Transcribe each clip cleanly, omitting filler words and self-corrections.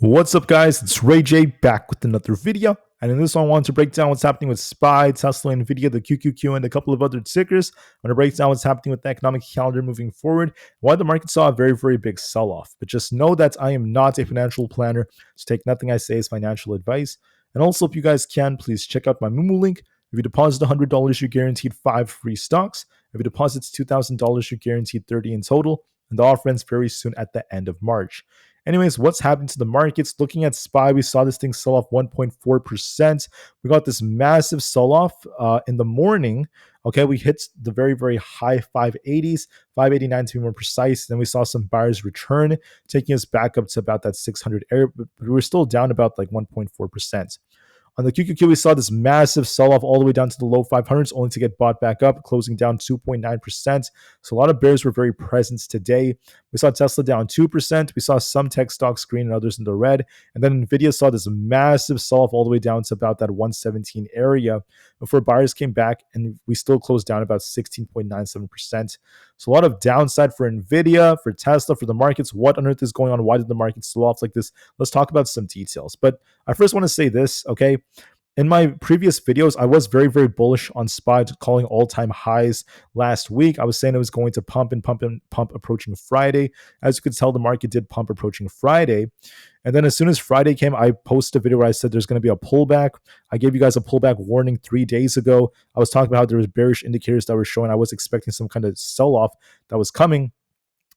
What's up, guys? It's Rey-Jay back with another video. And in this one, I want to break down what's happening with SPY, Tesla, Nvda, the QQQ, and a couple of other tickers. I'm going to break down what's happening with the economic calendar moving forward, why the market saw a very, very big sell-off. But just know that I am not a financial planner, so take nothing I say as financial advice. And also, if you guys can, please check out my Moomoo link. If you deposit $100, you're guaranteed 5 free stocks. If you deposit $2,000, you're guaranteed 30 in total. And the offer ends very soon at the end of March. Anyways, what's happened to the markets? Looking at SPY, we saw this thing sell off 1.4%. We got this massive sell off in the morning. Okay, we hit the very, very high 580s, 589 to be more precise. Then we saw some buyers return, taking us back up to about that 600 area, but we were still down about like 1.4%. On the QQQ, we saw this massive sell-off all the way down to the low 500s, only to get bought back up, closing down 2.9%. So a lot of bears were very present today. We saw Tesla down 2%. We saw some tech stocks green and others in the red. And then Nvda saw this massive sell-off all the way down to about that 117 area before buyers came back, and we still closed down about 16.97%. So a lot of downside for Nvda, for Tesla, for the markets. What on earth is going on? Why did the market sell off like this? Let's talk about some details. But I first want to say this, okay? In my previous videos, I was very, very bullish on SPY, calling all-time highs last week. I was saying it was going to pump and pump and pump approaching Friday. As you could tell, the market did pump approaching Friday. And then as soon as Friday came, I posted a video where I said there's going to be a pullback. I gave you guys a pullback warning 3 days ago. I was talking about how there was bearish indicators that were showing I was expecting some kind of sell-off that was coming.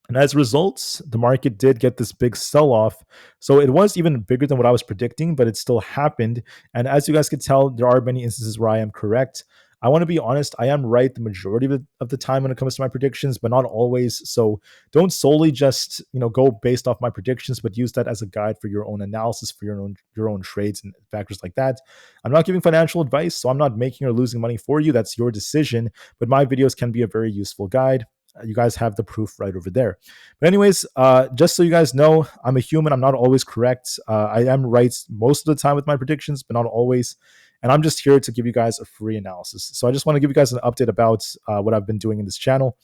And as a result, the market did get this big sell-off. So it was even bigger than what I was predicting, but it still happened. And as you guys could tell, there are many instances where I am correct. I want to be honest, I am right the majority of the time when it comes to my predictions, but not always. So don't solely just go based off my predictions, but use that as a guide for your own analysis, for your own trades and factors like that. I'm not giving financial advice, so I'm not making or losing money for you. That's your decision. But my videos can be a very useful guide. You guys have the proof right over there. But anyways, just so you guys know, I'm a human. I'm not always correct. I am right most of the time with my predictions, but not always. And I'm just here to give you guys a free analysis. So I just want to give you guys an update about what I've been doing in this channel.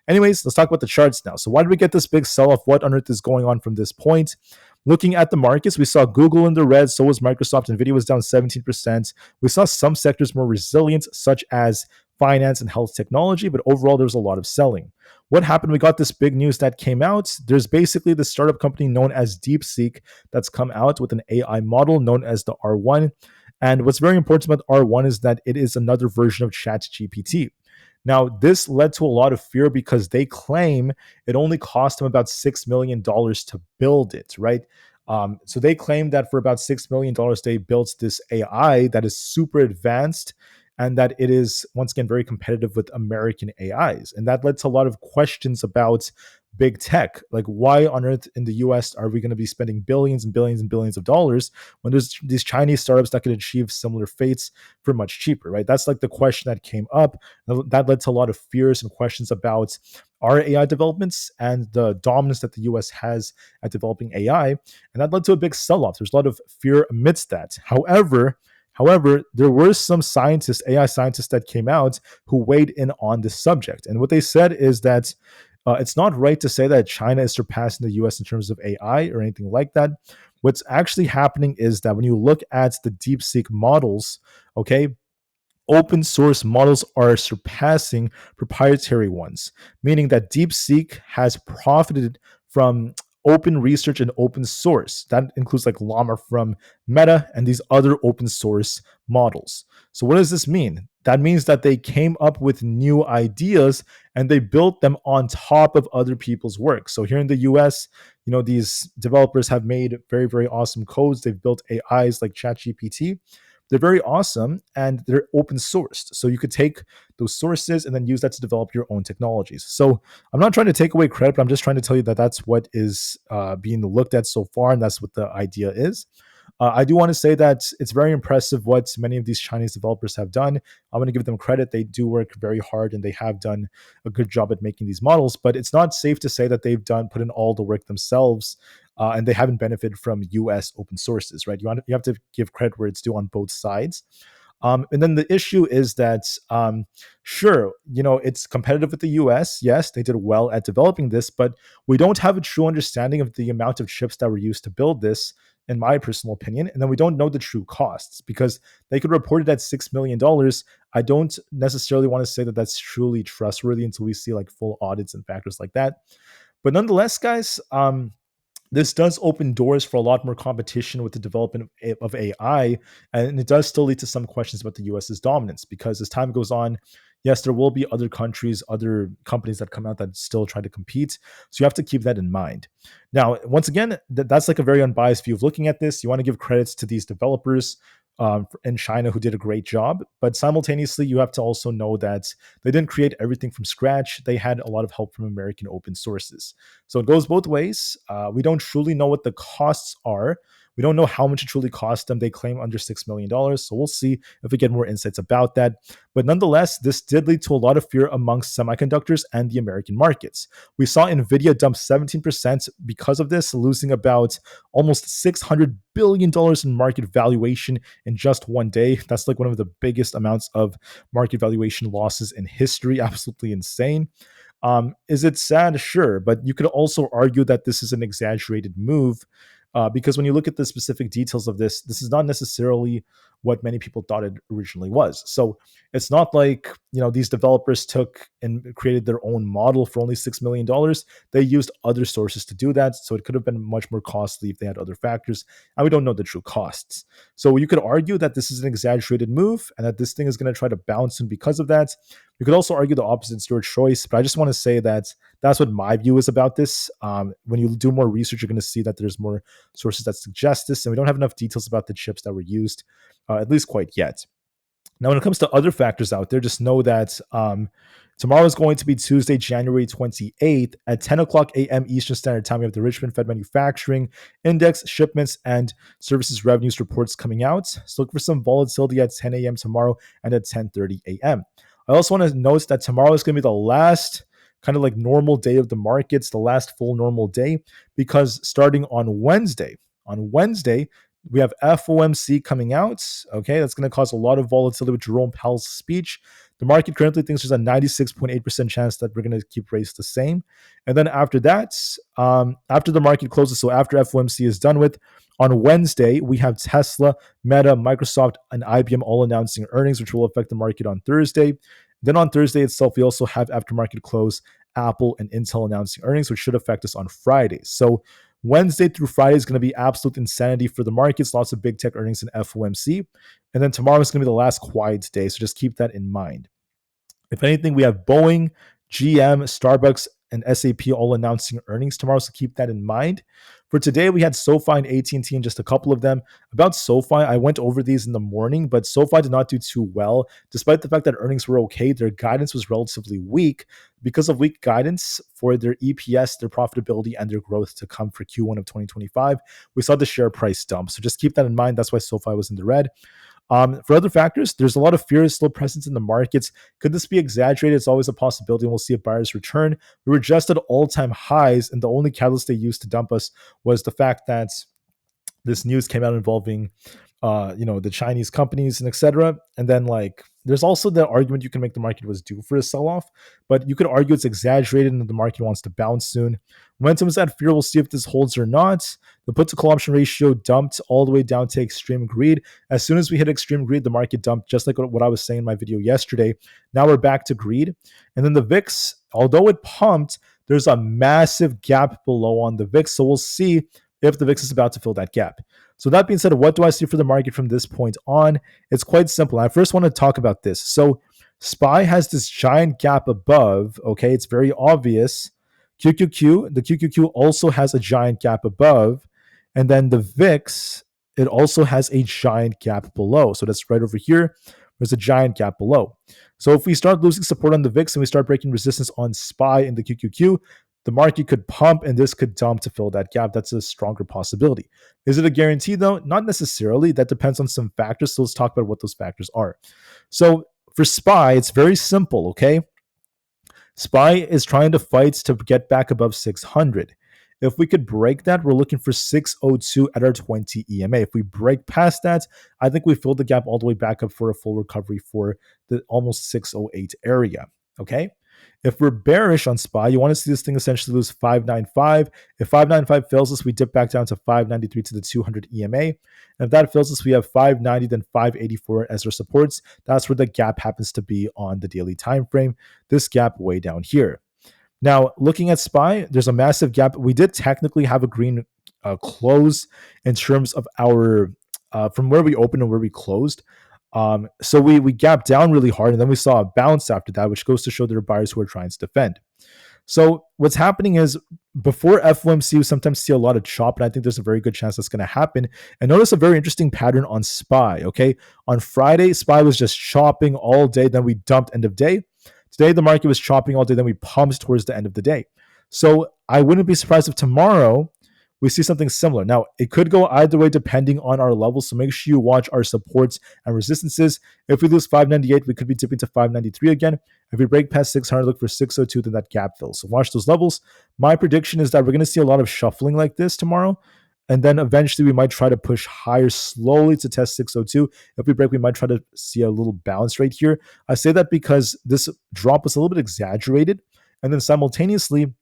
Anyways, let's talk about the charts now. So why did we get this big sell-off? What on earth is going on from this point? Looking at the markets, we saw Google in the red, so was Microsoft. Nvidia was down 17%. We saw some sectors more resilient, such as finance and health technology, but overall there was a lot of selling. What happened? We got this big news that came out. There's basically this startup company known as DeepSeek that's come out with an AI model known as the R1. And what's very important about R1 is that it is another version of ChatGPT. Now, this led to a lot of fear because they claim it only cost them about $6 million to build it, right? So they claim that for about $6 million, they built this AI that is super advanced and that it is, once again, very competitive with American AIs. And that led to a lot of questions about big tech. Like, why on earth in the US are we going to be spending billions and billions and billions of dollars when there's these Chinese startups that could achieve similar fates for much cheaper, right? That's like the question that came up. That led to a lot of fears and questions about our AI developments and the dominance that the US has at developing AI. And that led to a big sell-off. There's a lot of fear amidst that. However, there were some scientists, AI scientists, that came out who weighed in on this subject. And what they said is that it's not right to say that China is surpassing the US in terms of AI or anything like that. What's actually happening is that when you look at the DeepSeek models, okay, open source models are surpassing proprietary ones, meaning that DeepSeek has profited from open research and open source. That includes like Llama from Meta and these other open source models. So what does this mean? That means that they came up with new ideas and they built them on top of other people's work. So here in the US, these developers have made very, very awesome codes. They've built AIs like ChatGPT. They're very awesome and they're open sourced. So you could take those sources and then use that to develop your own technologies. So I'm not trying to take away credit, but I'm just trying to tell you that that's what is being looked at so far. And that's what the idea is. I do want to say that it's very impressive what many of these Chinese developers have done. I'm going to give them credit. They do work very hard and they have done a good job at making these models, but it's not safe to say that they've put in all the work themselves and they haven't benefited from US open sources, right? You have to give credit where it's due on both sides. And then the issue is that, sure, it's competitive with the US. Yes, they did well at developing this, but we don't have a true understanding of the amount of chips that were used to build this. in my personal opinion. And then we don't know the true costs because they could report it at $6 million. I don't necessarily want to say that that's truly trustworthy until we see like full audits and factors like that. But nonetheless, guys, this does open doors for a lot more competition with the development of AI, and it does still lead to some questions about the US's dominance because as time goes on, yes, there will be other countries, other companies that come out that still try to compete. So you have to keep that in mind. Now, once again, that's like a very unbiased view of looking at this. You want to give credits to these developers in China who did a great job, but simultaneously, you have to also know that they didn't create everything from scratch. They had a lot of help from American open sources. So it goes both ways. We don't truly know what the costs are. We don't know how much it truly cost them. They claim under $6 million. So we'll see if we get more insights about that. But nonetheless, this did lead to a lot of fear amongst semiconductors and the American markets. We saw Nvidia dump 17% because of this, losing about almost $600 billion in market valuation in just one day. That's like one of the biggest amounts of market valuation losses in history. Absolutely insane. Is it sad? Sure. But you could also argue that this is an exaggerated move because when you look at the specific details of this, this is not necessarily what many people thought it originally was. So it's not like, these developers took and created their own model for only $6 million. They used other sources to do that. So it could have been much more costly if they had other factors. And we don't know the true costs. So you could argue that this is an exaggerated move and that this thing is going to try to bounce soon because of that. You could also argue the opposite is your choice, but I just want to say that that's what my view is about this. When you do more research, you're going to see that there's more sources that suggest this, and we don't have enough details about the chips that were used, at least quite yet. Now, when it comes to other factors out there, just know that tomorrow is going to be Tuesday, January 28th at 10 o'clock a.m. Eastern Standard Time. We have the Richmond Fed Manufacturing Index, shipments, and services revenues reports coming out. So look for some volatility at 10 a.m. tomorrow and at 10:30 a.m. I also want to note that tomorrow is going to be the last kind of like normal day of the markets, the last full normal day, because starting on Wednesday, we have FOMC coming out. Okay, that's going to cause a lot of volatility with Jerome Powell's speech. The market currently thinks there's a 96.8% chance that we're going to keep rates the same. And then after that, after the market closes, so after FOMC is done with, on Wednesday, we have Tesla, Meta, Microsoft, and IBM all announcing earnings, which will affect the market on Thursday. Then on Thursday itself, we also have after-market close, Aapl and Intel announcing earnings, which should affect us on Friday. So Wednesday through Friday is going to be absolute insanity for the markets. Lots of big tech earnings in FOMC. And then tomorrow is going to be the last quiet day. So just keep that in mind. If anything, we have Boeing, GM, Starbucks, and SAP all announcing earnings tomorrow, so keep that in mind. For today, we had SoFi and AT&T and just a couple of them. About SoFi, I went over these in the morning, but SoFi did not do too well. Despite the fact that earnings were okay, their guidance was relatively weak. Because of weak guidance for their EPS, their profitability, and their growth to come for Q1 of 2025, we saw the share price dump. So just keep that in mind. That's why SoFi was in the red. For other factors, there's a lot of fear still present in the markets. Could this be exaggerated? It's always a possibility, and we'll see if buyers return. We were just at all-time highs, and the only catalyst they used to dump us was the fact that this news came out involving the Chinese companies and etc. And then there's also the argument you can make the market was due for a sell-off, but you could argue it's exaggerated and the market wants to bounce soon. Momentum is at fear. We'll see if this holds or not. The put to call option ratio dumped all the way down to extreme greed. As soon as we hit extreme greed, the market dumped, just like what I was saying in my video yesterday. Now we're back to greed. And then the VIX, although it pumped, there's a massive gap below on the VIX. So we'll see if the VIX is about to fill that gap. So that being said, what do I see for the market from this point on? It's quite simple. I first want to talk about this. So SPY has this giant gap above. Okay, it's very obvious. The QQQ also has a giant gap above. And then the VIX, it also has a giant gap below. So that's right over here. There's a giant gap below. So if we start losing support on the VIX and we start breaking resistance on SPY in the QQQ, the market could pump and this could dump to fill that gap. That's a stronger possibility. Is it a guarantee though? Not necessarily. That depends on some factors. So let's talk about what those factors are. So for SPY, it's very simple, okay? SPY is trying to fight to get back above 600. If we could break that, we're looking for 602 at our 20 EMA. If we break past that, I think we fill the gap all the way back up for a full recovery for the almost 608 area, okay? If we're bearish on SPY, you want to see this thing essentially lose 595. If 595 fails us, we dip back down to 593 to the 200 EMA. And if that fails us, we have 590, then 584 as our supports. That's where the gap happens to be on the daily time frame. This gap way down here. Now, looking at SPY, there's a massive gap. We did technically have a green close in terms of our from where we opened and where we closed. So we gapped down really hard, and then we saw a bounce after that, which goes to show there are buyers who are trying to defend. So what's happening is before FOMC, we sometimes see a lot of chop, and I think there's a very good chance that's going to happen. And notice a very interesting pattern on SPY, okay? On Friday, SPY was just chopping all day, then we dumped end of day. Today, the market was chopping all day, then we pumped towards the end of the day. So I wouldn't be surprised if tomorrow we see something similar. Now, it could go either way depending on our levels, so make sure you watch our supports and resistances. If we lose 598, we could be dipping to 593 again. If we break past 600, look for 602, then that gap fills. So watch those levels. My prediction is that we're going to see a lot of shuffling like this tomorrow, and then eventually we might try to push higher slowly to test 602. If we break, we might try to see a little bounce right here. I say that because this drop was a little bit exaggerated, and then simultaneously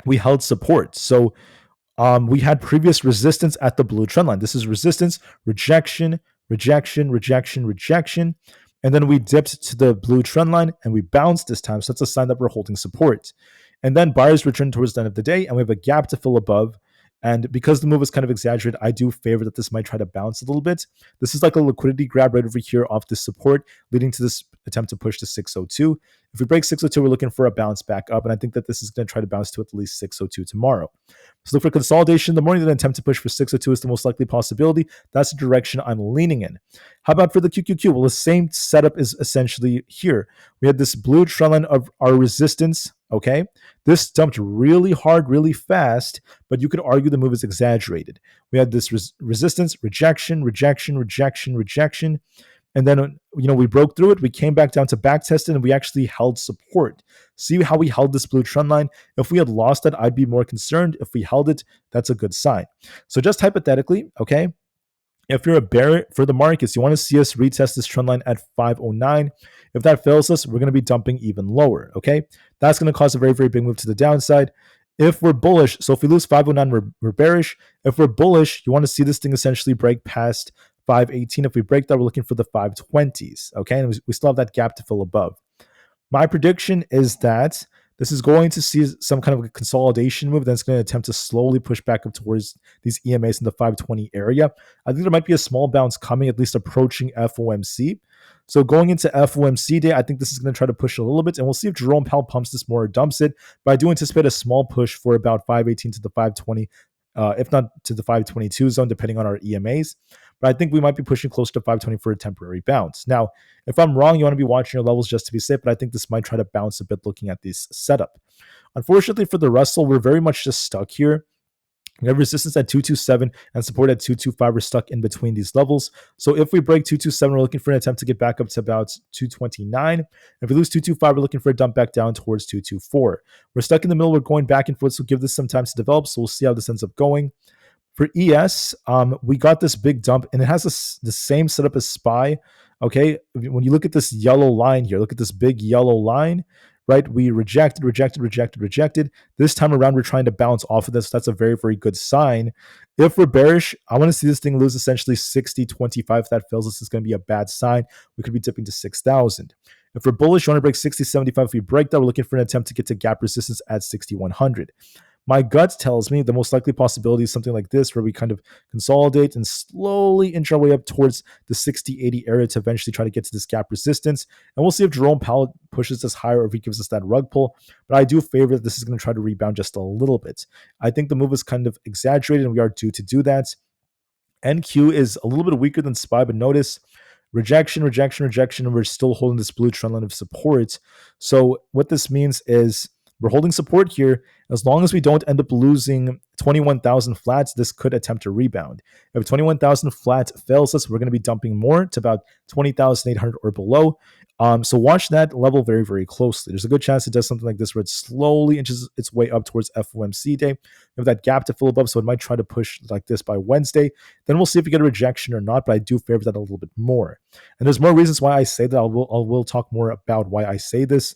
we held support. So we had previous resistance at the blue trend line. This is resistance, rejection, rejection, rejection, rejection. And then we dipped to the blue trend line and we bounced this time. So that's a sign that we're holding support. And then buyers returned towards the end of the day and we have a gap to fill above. And because the move was kind of exaggerated, I do favor that this might try to bounce a little bit. This is like a liquidity grab right over here off this support, leading to this attempt to push to 602. If we break 602, we're looking for a bounce back up. And I think that this is going to try to bounce to at least 602 tomorrow. So look for consolidation in the morning, then attempt to push for 602 is the most likely possibility. That's the direction I'm leaning in. How about for the QQQ? Well, the same setup is essentially here. We had this blue trend line of our resistance, okay? This dumped really hard, really fast, but you could argue the move is exaggerated. We had this resistance, rejection, rejection, rejection, rejection. And then, we broke through it. We came back down to back tested and we actually held support. See how we held this blue trend line? If we had lost it, I'd be more concerned. If we held it, that's a good sign. So just hypothetically, okay, if you're a bear for the markets, you want to see us retest this trend line at 509. If that fails us, we're going to be dumping even lower, okay? That's going to cause a very, very big move to the downside. If we're bullish, so if we lose 509, we're bearish. If we're bullish, you want to see this thing essentially break past 518. If we break that, we're looking for the 520s, okay? And we still have that gap to fill above. My prediction is that this is going to see some kind of a consolidation move that's going to attempt to slowly push back up towards these EMAs in the 520 area. I think there might be a small bounce coming, at least approaching FOMC. So going into FOMC day, I think this is going to try to push a little bit, and we'll see if Jerome Powell pumps this more or dumps it. But I do anticipate a small push for about 518 to the 520, if not to the 522 zone, depending on our EMAs. But I think we might be pushing close to 520 for a temporary bounce. Now, if I'm wrong, you want to be watching your levels just to be safe, but I think this might try to bounce a bit looking at this setup. Unfortunately for the Russell, we're very much just stuck here. We have resistance at 227 and support at 225. We're stuck in between these levels. So if we break 227, we're looking for an attempt to get back up to about 229. If we lose 225, we're looking for a dump back down towards 224. We're stuck in the middle. We're going back and forth, so give this some time to develop. So we'll see how this ends up going. For ES, we got this big dump, and it has the same setup as SPY. Okay, when you look at this yellow line here, look at this big yellow line, right? We rejected. This time around, we're trying to bounce off of this. That's a very, very good sign. If we're bearish, I want to see this thing lose essentially 60.25. If that fails, this is going to be a bad sign. We could be dipping to 6,000. If we're bullish, you want to break 60.75. If we break that, we're looking for an attempt to get to gap resistance at 6,100. My gut tells me the most likely possibility is something like this, where we kind of consolidate and slowly inch our way up towards the 60-80 area to eventually try to get to this gap resistance. And we'll see if Jerome Powell pushes us higher or if he gives us that rug pull. But I do favor that this is going to try to rebound just a little bit. I think the move is kind of exaggerated, and we are due to do that. NQ is a little bit weaker than SPY, but notice rejection, rejection, rejection, and we're still holding this blue trend line of support. So what this means is we're holding support here. As long as we don't end up losing 21,000 flats, this could attempt to rebound. If 21,000 flat fails us, we're going to be dumping more to about 20,800 or below. So watch that level very, very closely. There's a good chance it does something like this where it slowly inches its way up towards FOMC day. We have that gap to fill above, so it might try to push like this by Wednesday. Then we'll see if we get a rejection or not, but I do favor that a little bit more. And there's more reasons why I say that. I will talk more about why I say this.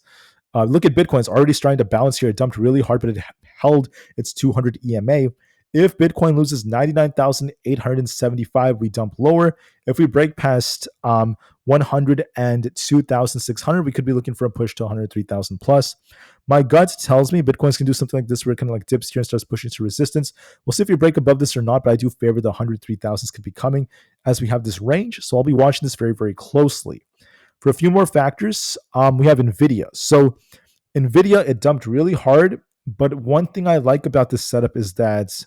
Look at Bitcoin. It's already starting to bounce here. It dumped really hard, but it held its 200 EMA. If Bitcoin loses 99,875, we dump lower. If we break past 102,600, we could be looking for a push to 103,000 plus. My gut tells me Bitcoin's can do something like this where it kind of like dips here and starts pushing to resistance. We'll see if we break above this or not, but I do favor the 103,000s could be coming as we have this range. So I'll be watching this very, very closely. For a few more factors, we have Nvda. So Nvda, it dumped really hard, but one thing I like about this setup is that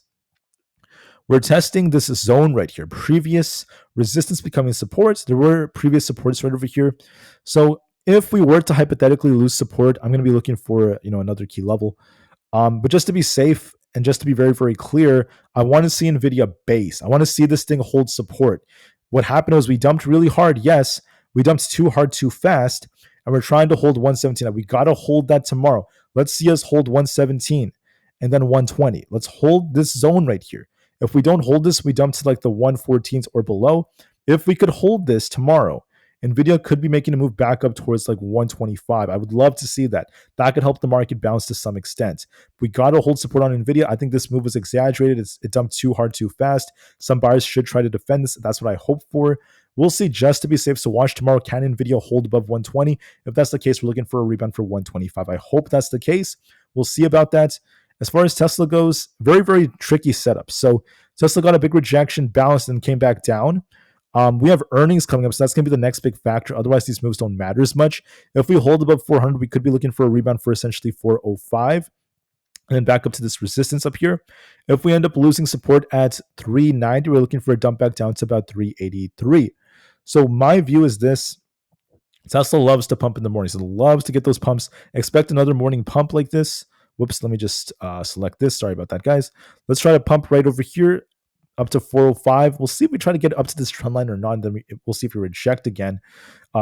we're testing this zone right here. Previous resistance becoming supports. There were previous supports right over here. So if we were to hypothetically lose support, I'm going to be looking for another key level. But just to be safe and just to be very, very clear, I want to see Nvda base. I want to see this thing hold support. What happened was we dumped really hard. Yes, we dumped too hard too fast, and we're trying to hold 117. We got to hold that tomorrow. Let's see us hold 117 and then 120. Let's hold this zone right here. If we don't hold this, we dump to like the 114s or below. If we could hold this tomorrow, Nvda could be making a move back up towards like 125. I would love to see that. That could help the market bounce to some extent. We got to hold support on Nvda. I think this move was exaggerated. It dumped too hard too fast. Some buyers should try to defend this. That's what I hope for. We'll see just to be safe. So watch tomorrow. Can Nvda hold above 120? If that's the case, we're looking for a rebound for 125. I hope that's the case. We'll see about that. As far as Tesla goes, very, very tricky setup. So Tesla got a big rejection, bounced, and came back down. We have earnings coming up, so that's going to be the next big factor. Otherwise, these moves don't matter as much. If we hold above 400, we could be looking for a rebound for essentially 405. And then back up to this resistance up here. If we end up losing support at 390, we're looking for a dump back down to about 383. So my view is this. Tesla loves to pump in the morning. So it loves to get those pumps. Expect another morning pump like this. Whoops, let me just select this. Sorry about that, guys. Let's try to pump right over here up to 405. We'll see if we try to get up to this trend line or not. And then we'll see if we reject again.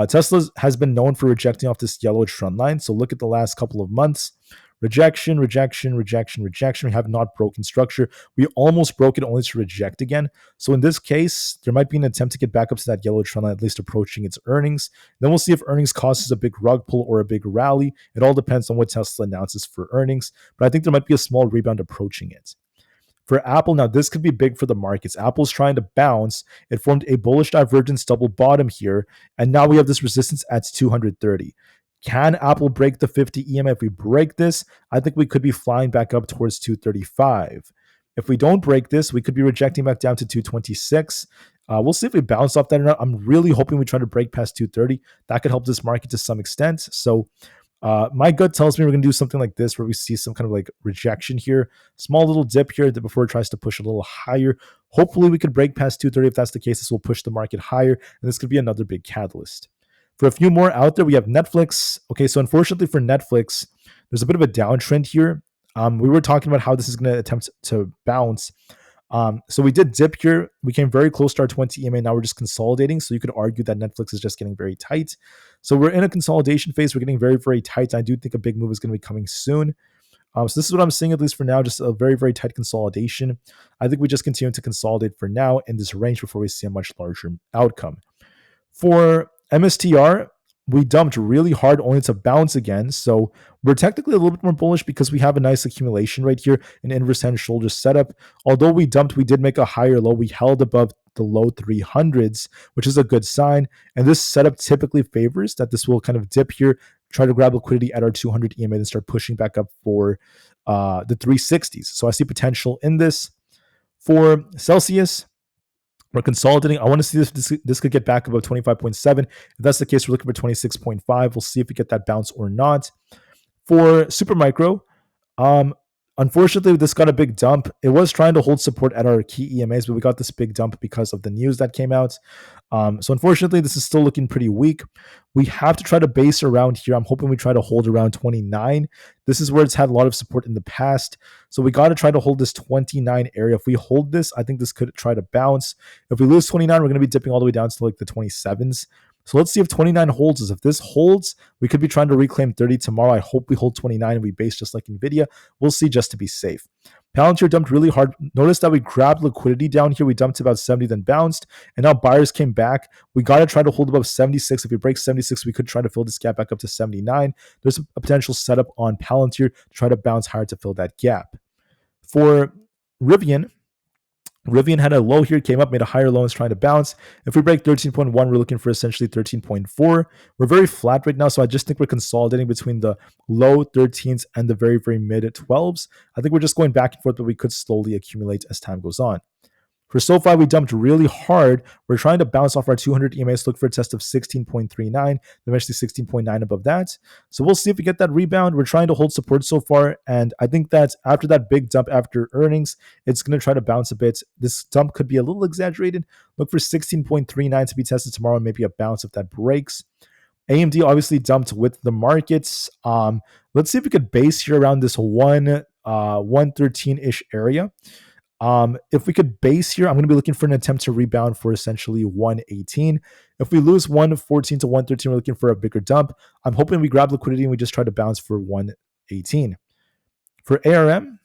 Tesla has been known for rejecting off this yellow trend line. So look at the last couple of months. Rejection, rejection, rejection, rejection. We have not broken structure. We almost broke it only to reject again. So in this case, there might be an attempt to get back up to that yellow trend line, at least approaching its earnings. Then we'll see if earnings causes a big rug pull or a big rally. It all depends on what Tesla announces for earnings. But I think there might be a small rebound approaching it. For Aapl, now this could be big for the markets. Apple's trying to bounce. It formed a bullish divergence double bottom here. And now we have this resistance at 230. Can Aapl break the 50 EMA? If we break this, I think we could be flying back up towards 235. If we don't break this, we could be rejecting back down to 226. We'll see if we bounce off that or not. I'm really hoping we try to break past 230. That could help this market to some extent. So my gut tells me we're going to do something like this where we see some kind of like rejection here. Small little dip here before it tries to push a little higher. Hopefully we could break past 230. If that's the case, this will push the market higher. And this could be another big catalyst. For a few more out there, we have Netflix. Okay, so unfortunately for Netflix, there's a bit of a downtrend here. We were talking about how this is going to attempt to bounce. So we did dip here. We came very close to our 20 EMA. Now we're just consolidating. So you could argue that Netflix is just getting very tight. So we're in a consolidation phase. We're getting very, very tight. I do think a big move is going to be coming soon. So this is what I'm seeing, at least for now, just a very, very tight consolidation. I think we just continue to consolidate for now in this range before we see a much larger outcome. For MSTR, we dumped really hard only to bounce again. So we're technically a little bit more bullish because we have a nice accumulation right here, an inverse hand shoulder setup. Although we dumped, we did make a higher low. We held above the low 300s, which is a good sign. And this setup typically favors that this will kind of dip here, try to grab liquidity at our 200 EMA and start pushing back up for the 360s. So I see potential in this. For Celsius, we're consolidating. I want to see this could get back above 25.7. If that's the case, we're looking for 26.5. We'll see if we get that bounce or not. For Supermicro, unfortunately, this got a big dump. It was trying to hold support at our key EMAs, but we got this big dump because of the news that came out. So unfortunately, this is still looking pretty weak. We have to try to base around here. I'm hoping we try to hold around 29. This is where it's had a lot of support in the past. So we got to try to hold this 29 area. If we hold this, I think this could try to bounce. If we lose 29, we're going to be dipping all the way down to like the 27s. So let's see if 29 holds us. If this holds, we could be trying to reclaim 30 tomorrow. I hope we hold 29 and we base just like Nvidia. We'll see just to be safe. Palantir dumped really hard. Notice that we grabbed liquidity down here. We dumped to about 70, then bounced. And now buyers came back. We got to try to hold above 76. If we break 76, we could try to fill this gap back up to 79. There's a potential setup on Palantir to try to bounce higher to fill that gap. For Rivian had a low here, came up, made a higher low, and is trying to bounce. If we break 13.1, we're looking for essentially 13.4. We're very flat right now, so I just think we're consolidating between the low 13s and the very, very mid 12s. I think we're just going back and forth, but we could slowly accumulate as time goes on. For SoFi, we dumped really hard. We're trying to bounce off our 200 EMAs, look for a test of 16.39, eventually 16.9 above that. So we'll see if we get that rebound. We're trying to hold support so far, and I think that after that big dump after earnings, it's going to try to bounce a bit. This dump could be a little exaggerated. Look for 16.39 to be tested tomorrow, maybe a bounce if that breaks. AMD obviously dumped with the markets. Let's see if we could base here around this 113-ish area. If we could base here, I'm going to be looking for an attempt to rebound for essentially 118. If we lose 114 to 113, we're looking for a bigger dump. I'm hoping we grab liquidity and we just try to bounce for 118. For ARM,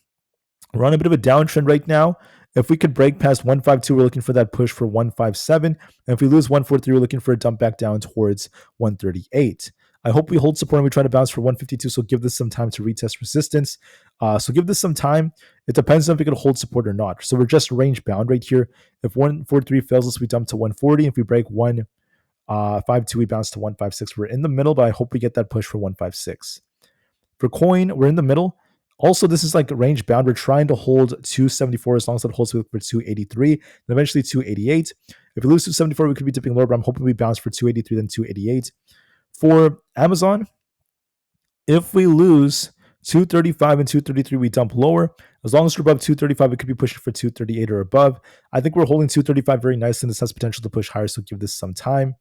we're on a bit of a downtrend right now. If we could break past 152, we're looking for that push for 157. And if we lose 143, we're looking for a dump back down towards 138. I hope we hold support and we try to bounce for 152, so give this some time to retest resistance. So give this some time. It depends on if we can hold support or not. So we're just range bound right here. If 143 fails us, we dump to 140. If we break 152, we bounce to 156. We're in the middle, but I hope we get that push for 156. For coin, we're in the middle. Also, this is like range bound. We're trying to hold 274 as long as it holds for 283, and eventually 288. If we lose 274, we could be dipping lower, but I'm hoping we bounce for 283, then 288. For Amazon, if we lose 235 and 233, we dump lower. As long as we're above 235, we could be pushing for 238 or above. I think we're holding 235 very nicely, and this has potential to push higher, so give this some time.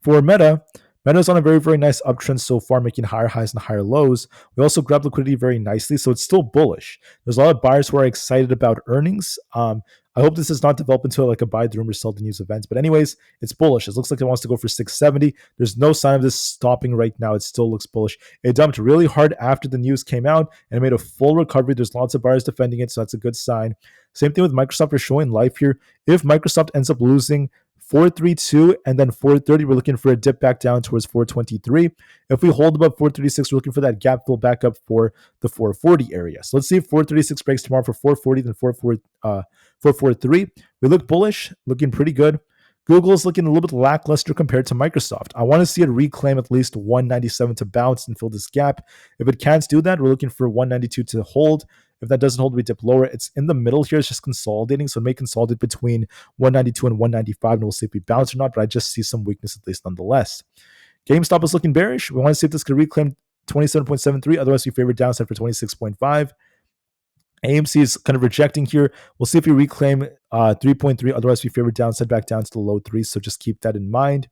For Meta's on a very, very nice uptrend so far, making higher highs and higher lows. We also grabbed liquidity very nicely, so it's still bullish. There's a lot of buyers who are excited about earnings. I hope this does not develop into like a buy the rumor, sell the news event. But anyways, it's bullish. It looks like it wants to go for 670. There's no sign of this stopping right now. It still looks bullish. It dumped really hard after the news came out and it made a full recovery. There's lots of buyers defending it, so that's a good sign. Same thing with Microsoft. We're showing life here. If Microsoft ends up losing 432 and then 430, we're looking for a dip back down towards 423. If we hold above 436, we're looking for that gap fill back up for the 440 area. So let's see if 436 breaks tomorrow for 440, then 443. We look bullish, looking pretty good. Google's looking a little bit lackluster compared to Microsoft. I want to see it reclaim at least 197 to bounce and fill this gap. If it can't do that, we're looking for 192 to hold. If that doesn't hold, we dip lower. It's in the middle here. It's just consolidating. So it may consolidate between 192 and 195, and we'll see if we bounce or not. But I just see some weakness at least nonetheless. GameStop is looking bearish. We want to see if this could reclaim 27.73. Otherwise, we favor downside for 26.5. AMC is kind of rejecting here. We'll see if we reclaim 3.3. Otherwise, we favor downside back down to the low 3s. So just keep that in mind.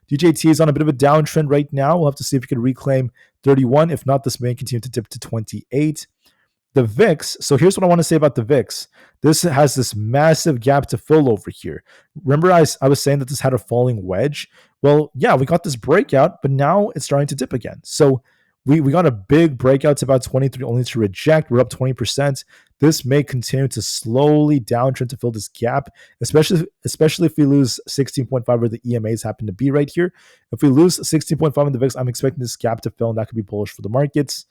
DJT is on a bit of a downtrend right now. We'll have to see if we can reclaim 31. If not, this may continue to dip to 28. The VIX, so here's what I want to say about the VIX. This has this massive gap to fill over here. Remember I was saying that this had a falling wedge? Well, yeah, we got this breakout, but now it's starting to dip again. So we got a big breakout to about 23 only to reject. We're up 20%. This may continue to slowly downtrend to fill this gap, especially if we lose 16.5 where the EMAs happen to be right here. If we lose 16.5 in the VIX, I'm expecting this gap to fill, and that could be bullish for the markets.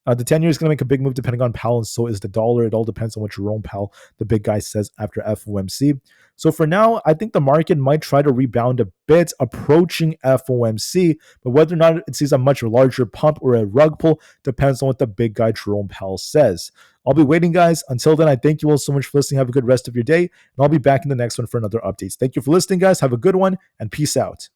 The 10-year is going to make a big move depending on Powell, and so is the dollar. It all depends on what Jerome Powell, the big guy, says after FOMC. So for now, I think the market might try to rebound a bit, approaching FOMC, but whether or not it sees a much larger pump or a rug pull depends on what the big guy Jerome Powell says. I'll be waiting, guys. Until then, I thank you all so much for listening. Have a good rest of your day, and I'll be back in the next one for another updates. Thank you for listening, guys. Have a good one, and peace out.